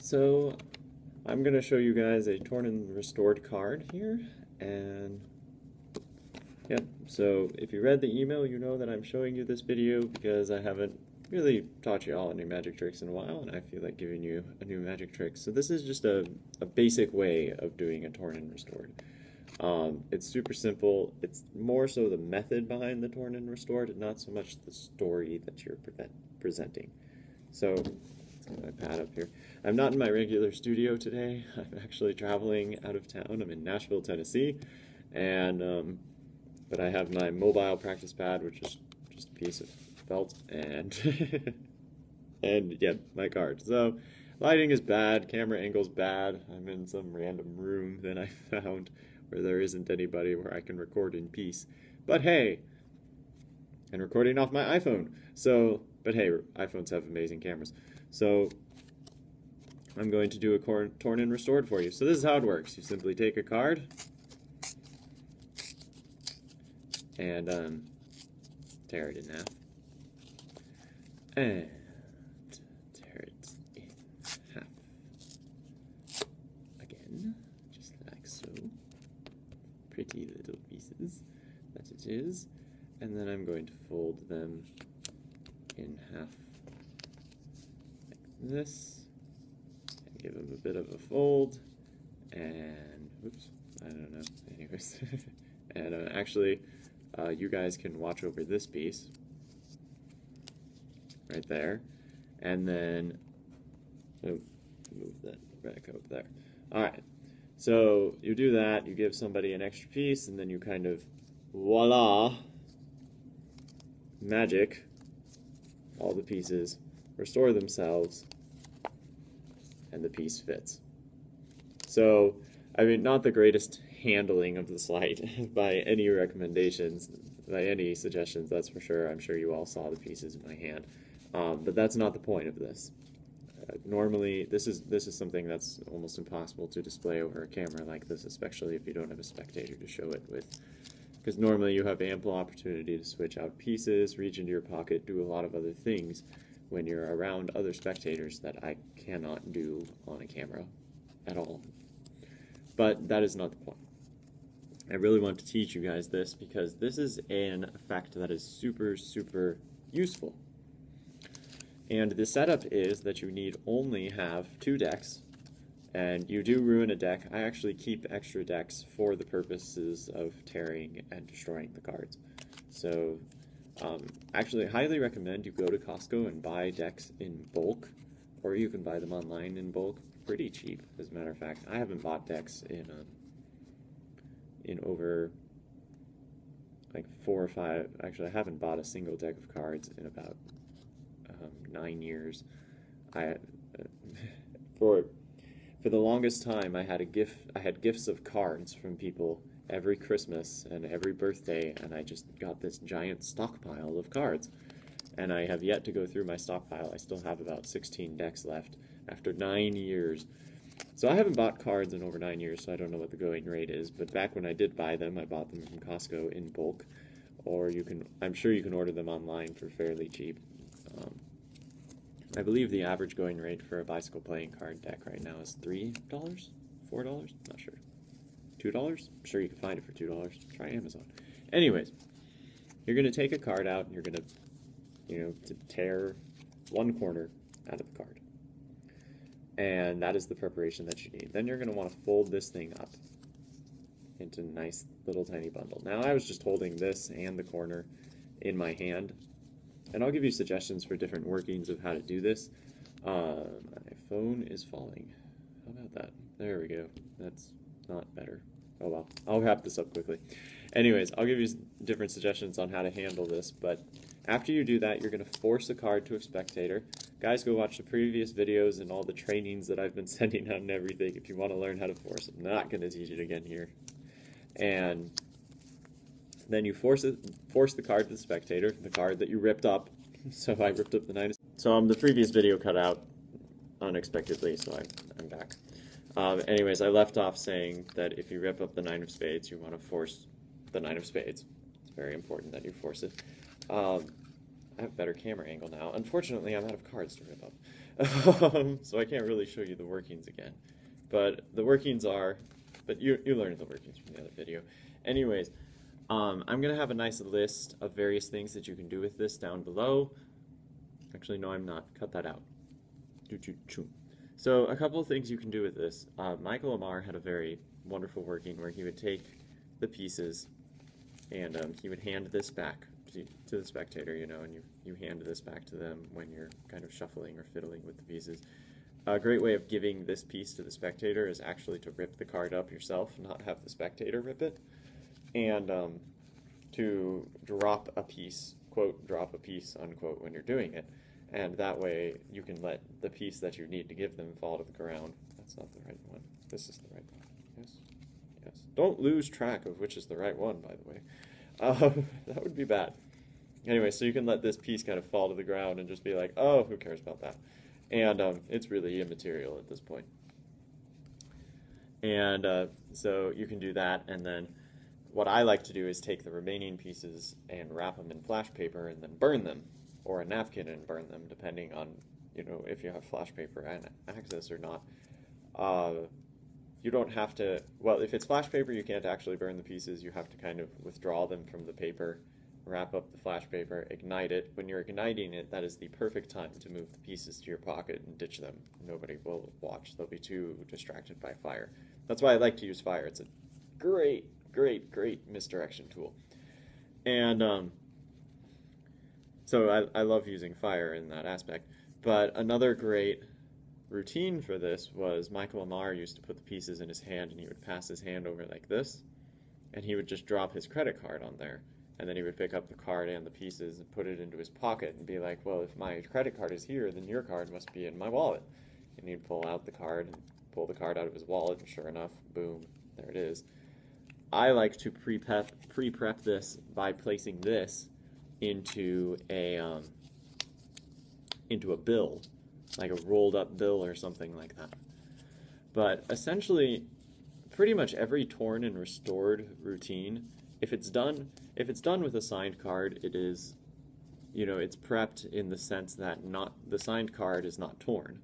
So I'm going to show you guys a torn and restored card here, and yeah, so if you read the email, you know that I'm showing you this video because I haven't really taught you all new magic tricks in a while, and I feel like giving you a new magic trick. So this is just a basic way of doing a torn and restored. It's super simple. It's more so the method behind the torn and restored, and not so much the story that you're presenting. So let's get my pad up here. I'm not in my regular studio today. I'm actually traveling out of town. I'm in Nashville, Tennessee, and but I have my mobile practice pad, which is just a piece of felt, and and yeah, my card. So lighting is bad, camera angle's bad. I'm in some random room that I found where there isn't anybody where I can record in peace. But hey, and recording off my iPhone. So, but hey, iPhones have amazing cameras. So I'm going to do a torn and restored for you. So this is how it works. You simply take a card and tear it in half. And tear it in half. Again, just like so. Pretty little pieces that it is. And then I'm going to fold them in half like this. And give them a bit of a fold. And, oops, I don't know. Anyways. And actually, you guys can watch over this piece right there, and then move that back up there. All right, so you do that, you give somebody an extra piece, and then you kind of voila, magic, all the pieces restore themselves, and the piece fits. So, I mean, not the greatest handling of the slide by any recommendations, by any suggestions, that's for sure. I'm sure you all saw the pieces in my hand, but that's not the point of this. Normally, this is something that's almost impossible to display over a camera like this, especially if you don't have a spectator to show it with, because normally you have ample opportunity to switch out pieces, reach into your pocket, do a lot of other things when you're around other spectators that I cannot do on a camera at all. But that is not the point. I really want to teach you guys this because this is an effect that is super, super useful. And the setup is that you need only have 2 decks, and you do ruin a deck. I actually keep extra decks for the purposes of tearing and destroying the cards. So actually, I highly recommend you go to Costco and buy decks in bulk, or you can buy them online in bulk. Pretty cheap, as a matter of fact. I haven't bought decks in over like 4 or 5. Actually, I haven't bought a single deck of cards in about 9 years. For the longest time, I had gifts of cards from people every Christmas and every birthday, and I just got this giant stockpile of cards. And I have yet to go through my stockpile. I still have about 16 decks left after 9 years. So I haven't bought cards in over 9 years, so I don't know what the going rate is. But back when I did buy them, I bought them from Costco in bulk, or I'm sure you can order them online for fairly cheap. I believe the average going rate for a bicycle playing card deck right now is $3, $4, not sure. $2? I'm sure you can find it for $2. Try Amazon. Anyways, you're going to take a card out and you're going to tear one corner out of the card. And that is the preparation that you need. Then you're going to want to fold this thing up into a nice little tiny bundle. Now I was just holding this and the corner in my hand, and I'll give you suggestions for different workings of how to do this. My phone is falling. How about that? There we go. That's not better. Oh well, I'll wrap this up quickly. Anyways, I'll give you different suggestions on how to handle this, but after you do that, you're going to force the card to a spectator. Guys, go watch the previous videos and all the trainings that I've been sending out and everything if you want to learn how to force. I'm not going to teach it again here. And then you force the card to the spectator, the card that you ripped up. So I ripped up the 9 of spades. So the previous video cut out unexpectedly, so I'm back. Anyways, I left off saying that if you rip up the 9 of spades, you want to force the 9 of spades. It's very important that you force it. I have a better camera angle now. Unfortunately, I'm out of cards to rip up. So I can't really show you the workings again. But the workings are, but you learned the workings from the other video. Anyways, I'm going to have a nice list of various things that you can do with this down below. Actually, no, I'm not. Cut that out. So a couple of things you can do with this. Michael Amar had a very wonderful working where he would take the pieces and he would hand this back to the spectator, you know, and you hand this back to them when you're kind of shuffling or fiddling with the pieces. A great way of giving this piece to the spectator is actually to rip the card up yourself, not have the spectator rip it, and to drop a piece, quote, drop a piece, unquote, when you're doing it. And that way you can let the piece that you need to give them fall to the ground. That's not the right one. This is the right one. Yes? Yes. Don't lose track of which is the right one, by the way. That would be bad. Anyway, so you can let this piece kind of fall to the ground and just be like, oh, who cares about that? And it's really immaterial at this point. And so you can do that, and then what I like to do is take the remaining pieces and wrap them in flash paper and then burn them, or a napkin and burn them, depending on, you know, if you have flash paper and access or not. You don't have to, well, if it's flash paper, you can't actually burn the pieces. You have to kind of withdraw them from the paper, wrap up the flash paper, ignite it. When you're igniting it, that is the perfect time to move the pieces to your pocket and ditch them. Nobody will watch. They'll be too distracted by fire. That's why I like to use fire. It's a great, great, great misdirection tool. And so I love using fire in that aspect. But another great routine for this was Michael Amar used to put the pieces in his hand, and he would pass his hand over like this, and he would just drop his credit card on there. And then he would pick up the card and the pieces and put it into his pocket and be like, well, if my credit card is here, then your card must be in my wallet. And he'd pull out the card and pull the card out of his wallet, and sure enough, boom, there it is. I like to pre-prep this by placing this into a bill, like a rolled up bill or something like that. But essentially, pretty much every torn and restored routine, if it's done with a signed card, it is, you know, it's prepped in the sense that the signed card is not torn.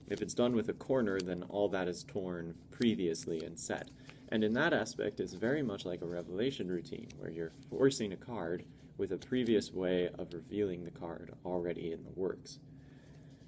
If it's done with a corner, then all that is torn previously and set. And in that aspect, it's very much like a revelation routine, where you're forcing a card with a previous way of revealing the card already in the works.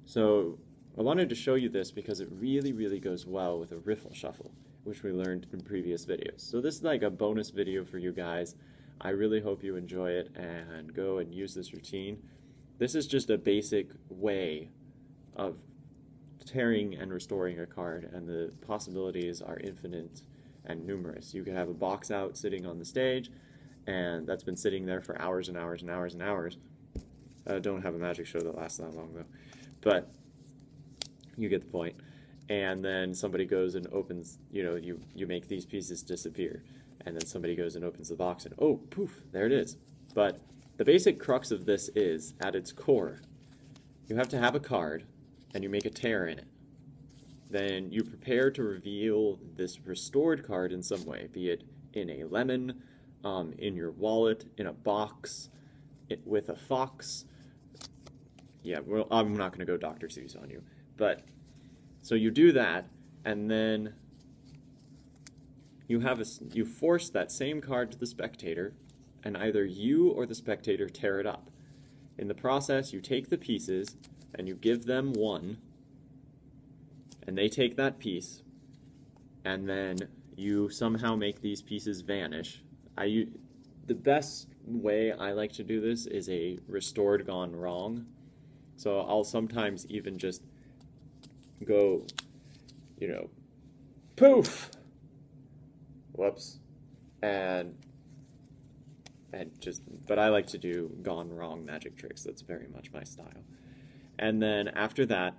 So I wanted to show you this because it really, really goes well with a riffle shuffle, which we learned in previous videos. So this is like a bonus video for you guys. I really hope you enjoy it and go and use this routine. This is just a basic way of tearing and restoring a card, and the possibilities are infinite and numerous. You could have a box out sitting on the stage, and that's been sitting there for hours and hours and hours and hours. Don't have a magic show that lasts that long, though. But you get the point. And then somebody goes and opens, you know, you make these pieces disappear. And then somebody goes and opens the box, and oh, poof, there it is. But the basic crux of this is, at its core, you have to have a card, and you make a tear in it. Then you prepare to reveal this restored card in some way, be it in a lemon, in your wallet, in a box, with a fox. Yeah, well, I'm not going to go Dr. Seuss on you. But, so you do that, and then you force that same card to the spectator, and either you or the spectator tear it up. In the process, you take the pieces, and you give them one, and they take that piece, and then you somehow make these pieces vanish. The best way I like to do this is a restored gone wrong. So I'll sometimes even just go, you know, poof, whoops, but I like to do gone wrong magic tricks. That's very much my style. And then after that,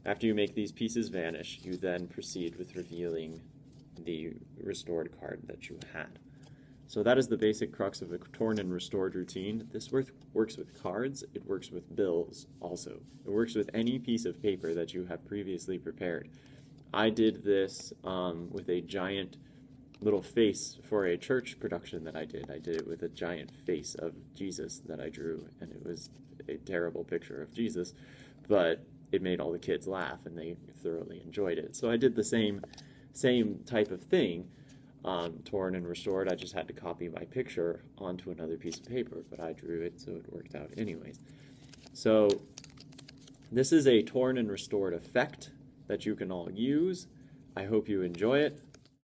after you make these pieces vanish, you then proceed with revealing the restored card that you had. So that is the basic crux of a torn and restored routine. This works with cards, it works with bills also. It works with any piece of paper that you have previously prepared. I did this with a giant little face for a church production that I did. I did it with a giant face of Jesus that I drew, and it was a terrible picture of Jesus, but it made all the kids laugh and they thoroughly enjoyed it. So I did the same type of thing. Torn and restored, I just had to copy my picture onto another piece of paper, but I drew it, so it worked out anyways. So this is a torn and restored effect that you can all use. I hope you enjoy it.